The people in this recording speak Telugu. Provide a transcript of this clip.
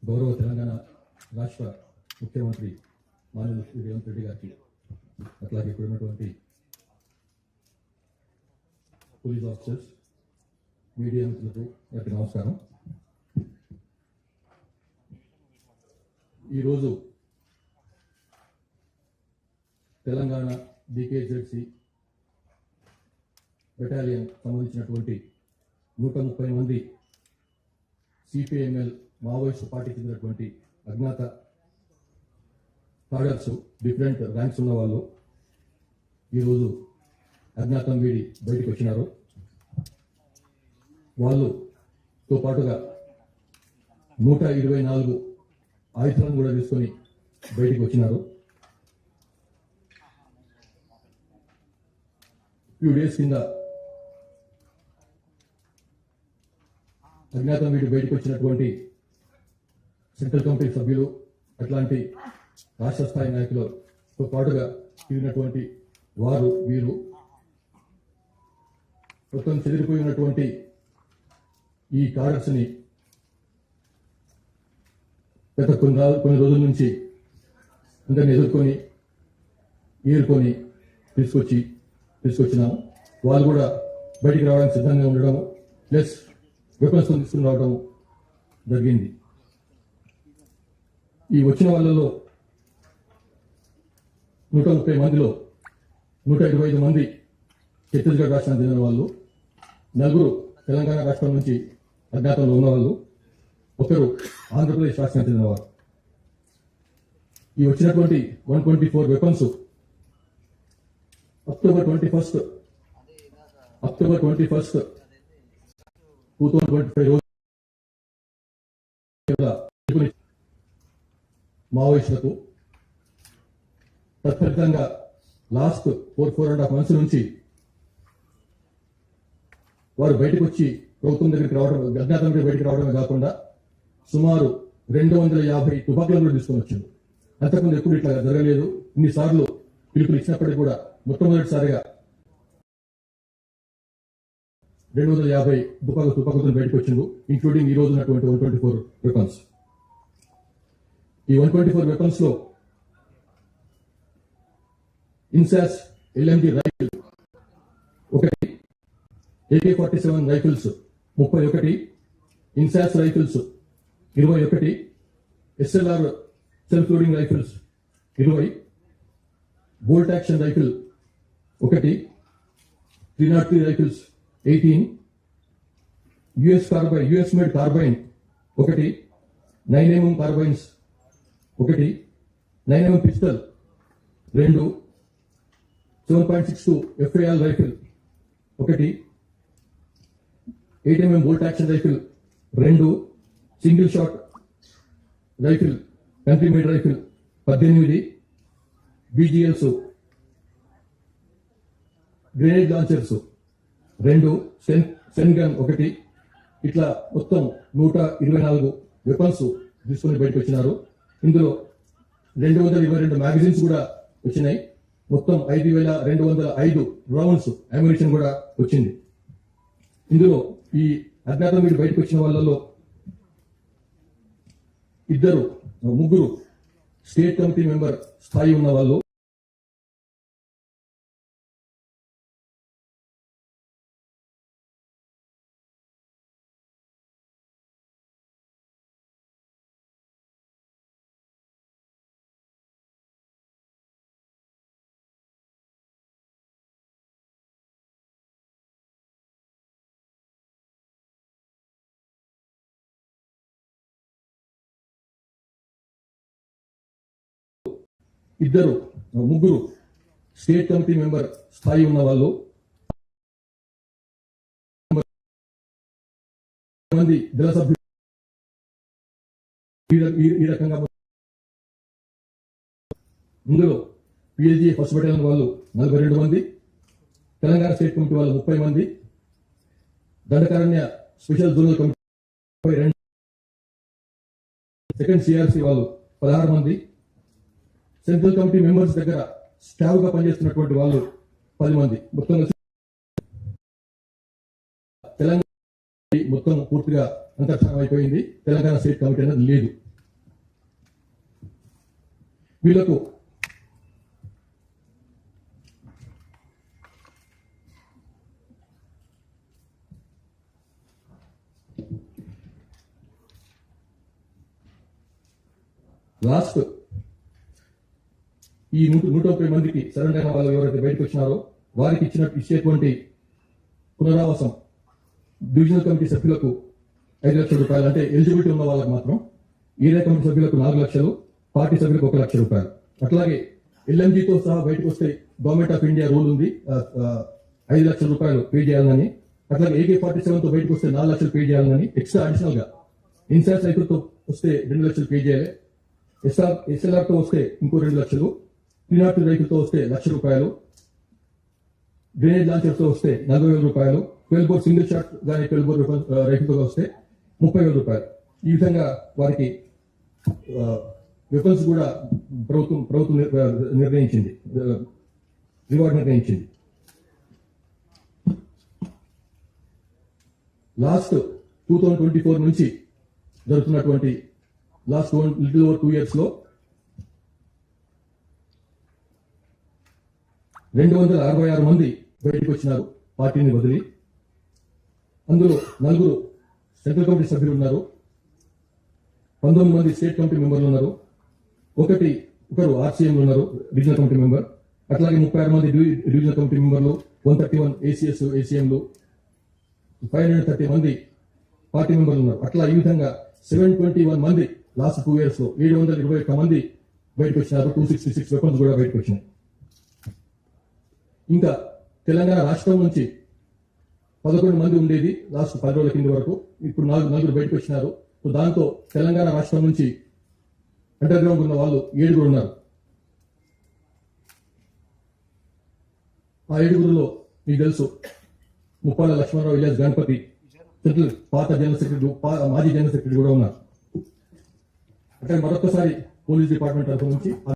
గౌరవ తెలంగాణ రాష్ట్ర ముఖ్యమంత్రి మాన్యులు శ్రీ రేవంత్ రెడ్డి గారికి, అట్లాగే ఇక్కడ ఉన్నటువంటి పోలీస్ ఆఫీసర్స్, మీడియా మిత్రులకు గారికి నమస్కారం. ఈరోజు తెలంగాణ DKZC బెటాలియన్ సంబంధించినటువంటి 130 మంది CPML మావోయిస్ట్ పార్టీకి చెందినటువంటి అజ్ఞాత కార్డర్స్, డిఫరెంట్ ర్యాంక్స్ ఉన్న వాళ్ళు ఈరోజు అజ్ఞాతం వీడి బయటకు వచ్చినారు. వాళ్ళతో పాటుగా 124 ఆయుధాలను కూడా తీసుకొని బయటకు వచ్చినారు. ఫ్యూ డేస్ కింద అజ్ఞాతం వీడి బయటకు వచ్చినటువంటి సెంట్రల్ కమిటీ సభ్యులు, అట్లాంటి రాష్ట్ర స్థాయి నాయకులతో పాటుగా తిరిగినటువంటి వీరు మొత్తం చెదిరిపోయి ఉన్నటువంటి ఈ కార్డర్స్ ని గత కొన్ని రోజుల నుంచి అందరిని ఏరుకొని తీసుకొచ్చినాము. వాళ్ళు కూడా బయటికి రావడానికి సిద్ధంగా ఉండడం, ప్లస్ వెపన్స్ తీసుకుని రావడం జరిగింది. ఈ వచ్చిన వాళ్ళలో 130 మందిలో 125 మంది ఛత్తీస్గఢ్ రాష్ట్రానికి చెందిన వాళ్ళు, 4 తెలంగాణ రాష్ట్రం నుంచి అజ్ఞాతంలో ఉన్నవాళ్ళు, 1 ఆంధ్రప్రదేశ్ రాష్ట్రానికి చెందినవారు. ఈ వచ్చినటువంటి 124 వెపన్స్ అక్టోబర్ 21, 2025 రోజు మావోయిస్టులకు తత్ఫలితంగా లాస్ట్ 4.5 months నుంచి వారు బయటకు వచ్చి ప్రభుత్వం దగ్గరికి రావడం, అజ్ఞాతం బయటకు రావడమే కాకుండా సుమారు 250 తుపాకులను తీసుకొని వచ్చారు. అంతకుముందు ఎప్పుడు ఇట్లా జరగలేదు. ఇన్నిసార్లు పిలుపులు ఇచ్చినప్పటికీ కూడా మొట్టమొదటిసారిగా 250 తుపాకులతో బయటకు వచ్చింది, ఇంక్లూడింగ్ ఈ రోజు ఉన్నటువంటి 124 వెపన్స్. ఈ 124 వెపన్స్ లో INSAS LMG rifle 1, AK-47 rifles 31, INSAS rifles 21, SLR self loading rifles 20, bolt action rifle 1, 303 rifles 18, US made carbine 1, 9mm carbines 1, 9mm pistol 2, 7.62 FAL rifle 1, 8mm bolt action rifle 2, single shot rifle country made rifle 18, BGLs, grenade launchers 2, sten gun 1, ఇట్లా మొత్తం 124 వెపన్స్ తీసుకుని బయటకు వచ్చినారు. ఇందులో 222 మ్యాగజైన్స్ కూడా వచ్చినాయి. మొత్తం 5205 రౌండ్స్ అమ్యునిషన్ కూడా వచ్చింది. ఇందులో ఈ అజ్ఞాతం వీడు బయటకు వచ్చిన వాళ్ళలో 3 స్టేట్ కమిటీ మెంబర్ స్థాయి ఉన్న వాళ్ళు, ముగ్గురు స్టేట్ కమిటీ మెంబర్ స్థాయి ఉన్న వాళ్ళు, మంది దళ సభ్యులు ఈ రకంగా. ఇందులో PSGA ఫస్ట్ బెటాలియన్ వాళ్ళు 42 మంది, తెలంగాణ స్టేట్ కమిటీ వాళ్ళు 30 మంది, Dandakaranya special zonal committee 32, second CRC వాళ్ళు 16 మంది, సెంట్రల్ కమిటీ మెంబర్స్ దగ్గర స్టాఫ్ గా పనిచేస్తున్నటువంటి వాళ్ళు 10 మంది. మొత్తం తెలంగాణ మొత్తం పూర్తిగా అంతర్ధానం అయిపోయింది. తెలంగాణ స్టేట్ కమిటీ అనేది లేదు. వీళ్లకు లాస్ట్ ఈ 130 మందికి సరెండర్ అయిన వాళ్ళు ఎవరైతే బయటకు వచ్చినారో వారికి ఇచ్చేటువంటి పునరావాసం డివిజనల్ కమిటీ సభ్యులకు 5 లక్షల రూపాయలు, అంటే ఎలిజిబిలిటీ ఉన్న వాళ్ళకి మాత్రం, ఏరియా కమిటీ సభ్యులకు 4 లక్షలు, పార్టీ సభ్యులకు 1 లక్ష రూపాయలు. అట్లాగే ఎల్ఎంజీతో సహా బయటకు వస్తే గవర్నమెంట్ ఆఫ్ ఇండియా రూల్ ఉంది 5 లక్షల రూపాయలు పే చేయాలని. అట్లాగే AK-47 తో బయటకు వస్తే 4 లక్షలు పే చేయాలని. ఎక్స్ట్రా అడిషనల్ గా ఇన్సార్ సైకిల్తో వస్తే 2 లక్షలు పే చేయాలి. SLR తో వస్తే ఇంకో 2 లక్షలు, 302 రైతులతో వస్తే 1 లక్ష రూపాయలు, గ్రెనేడ్ లాంచర్ తో వస్తే 40,000 రూపాయలు, 12 బోర్ సింగిల్ షాట్ గానీ 12 బోర్ రైతులతో వస్తే 30,000 రూపాయలు. ఈ విధంగా వారికి వెపన్స్ కూడా ప్రభుత్వం నిర్ణయించింది, రివార్డ్ నిర్ణయించింది. లాస్ట్ 2024 నుంచి జరుగుతున్నటువంటి లాస్ట్ లిటిల్ ఓవర్ 2 years లో 266 మంది బయటకు వచ్చినారు పార్టీని వదిలి. అందులో 4 సెంట్రల్ కమిటీ సభ్యులు ఉన్నారు, 19 మంది స్టేట్ కమిటీ మెంబర్లు ఉన్నారు, ఒకరు RCM ఉన్నారు, రీజనల్ కమిటీ మెంబర్. అట్లాగే 36 మంది డివిజనల్ కమిటీ మెంబర్లు, 131 ACS ACMలు, 530 మంది పార్టీ మెంబర్లు ఉన్నారు. అట్లా ఈ విధంగా 721 మంది లాస్ట్ 2 years లో 721 మంది బయటకు వచ్చినారు. 266 వెపన్స్ కూడా బయటకు వచ్చినాయి. ఇంకా తెలంగాణ రాష్ట్రం నుంచి 11 మంది ఉండేది లాస్ట్ 10 రోజుల కింద వరకు. ఇప్పుడు 4 బయటకు వచ్చినారు. సో దాంతో తెలంగాణ రాష్ట్రం నుంచి అండర్ గ్రౌండ్ ఉన్న వాళ్ళు 7 ఉన్నారు. ఆ 7లో మీకు తెలుసు ముప్పాల లక్ష్మణరావు, ఇలియాస్ గణపతి, పాత జనరల్ సెక్రటరీ, మాజీ జనరల్ సెక్రటరీ కూడా ఉన్నారు. అంటే మరొకసారి పోలీస్ డిపార్ట్మెంట్ తరఫు నుంచి